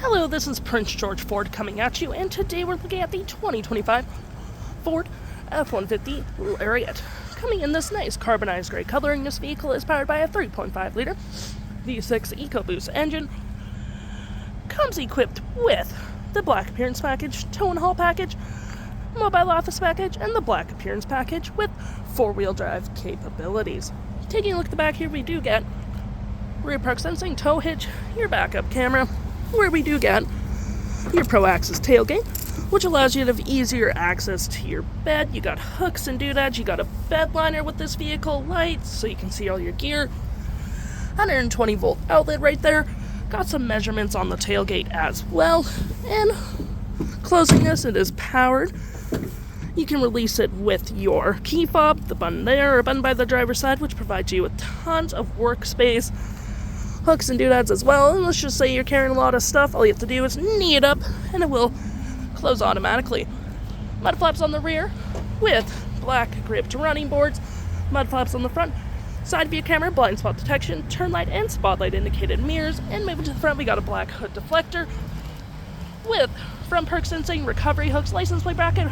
Hello, this is Prince George Ford coming at you, and today we're looking at the 2025 Ford F-150 Lariat. Coming in this nice carbonized gray coloring, this vehicle is powered by a 3.5-liter V6 EcoBoost engine. Comes equipped with the black appearance package, tow and haul package, mobile office package, and the black appearance package with four-wheel drive capabilities. Taking a look at the back here, we do get rear park sensing, tow hitch, your backup camera, where we do get your Pro-Access tailgate, which allows you to have easier access to your bed. You got hooks and doodads, you got a Bedliner with this vehicle, lights, so you can see all your gear, 120 volt outlet right there, got some measurements on the tailgate as well, and closing this, it is powered. You can release it with your key fob, the button there, or button by the driver's side, which provides you with tons of workspace, hooks and doodads as well. And let's just say you're carrying a lot of stuff, all you have to do is knee it up and it will close automatically. Mud flaps on the rear with black gripped running boards, mud flaps on the front, side view camera, blind spot detection, turn light and spotlight indicated mirrors, and moving to the front we got a black hood deflector with front park sensing, recovery hooks, license plate bracket,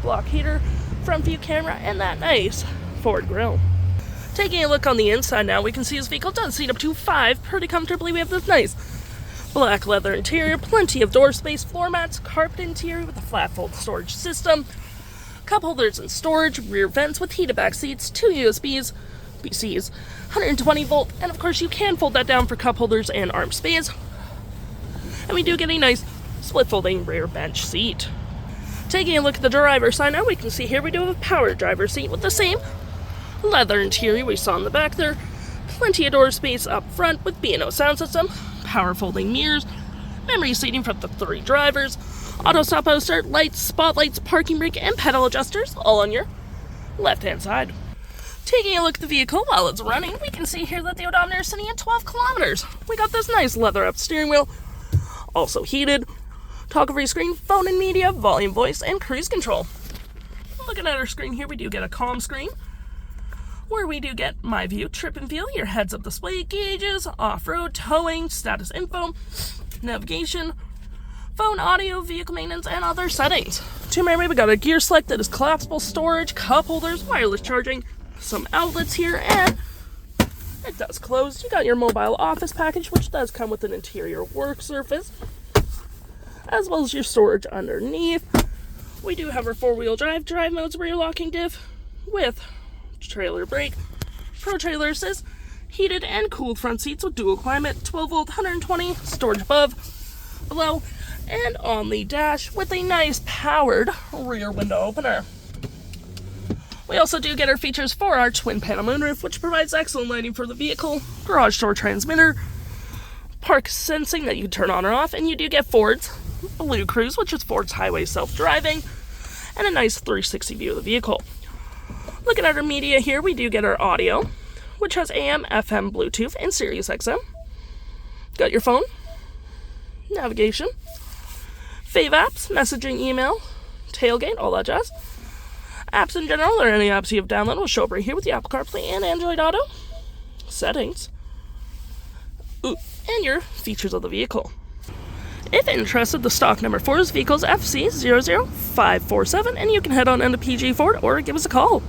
block heater, front view camera, and that nice Ford grille. Taking a look on the inside now, we can see this vehicle does seat up to 5 pretty comfortably. We have this nice black leather interior, plenty of door space, floor mats, carpet interior with a flat fold storage system, cup holders and storage, rear vents with heated back seats, 2 USBs, BCs, 120 volt, and of course you can fold that down for cup holders and arm space. And we do get a nice split folding rear bench seat. Taking a look at the driver's side now, we can see here we do have a power driver's seat with the same leather interior we saw in the back there, plenty of door space up front with B&O sound system, power folding mirrors, memory seating for the 3 drivers, auto stop auto start, lights, spotlights, parking brake, and pedal adjusters all on your left hand side. Taking a look at the vehicle while it's running, we can see here that the odometer is sitting at 12 kilometers. We got this nice leather up steering wheel, also heated, toggle free screen, phone and media, volume, voice, and cruise control. Looking at our screen here, we do get a calm screen, where we do get My View, Trip and Feel, your heads-up display, gauges, off-road, towing, status info, navigation, phone, audio, vehicle maintenance, and other settings. To my right, we got a gear select that is collapsible storage, cup holders, wireless charging, some outlets here, and it does close. You got your mobile office package, which does come with an interior work surface, as well as your storage underneath. We do have our 4-wheel drive modes, rear locking diff with trailer brake, pro trailer assist, heated and cooled front seats with dual climate, 12 volt, 120, storage above, below, and on the dash with a nice powered rear window opener. We also do get our features for our twin panel moonroof, which provides excellent lighting for the vehicle, garage door transmitter, park sensing that you can turn on or off, and you do get Ford's BLUECRUISE, which is Ford's highway self-driving, and a nice 360 view of the vehicle. Looking at our media here, we do get our audio, which has AM, FM, Bluetooth, and Sirius XM. Got your phone, navigation, fave apps, messaging, email, tailgate, all that jazz. Apps in general, or any apps you have downloaded, will show up right here with the Apple CarPlay and Android Auto. Settings. And your features of the vehicle. If interested, the stock number for this vehicle is FC00547, and you can head on into PG Ford or give us a call.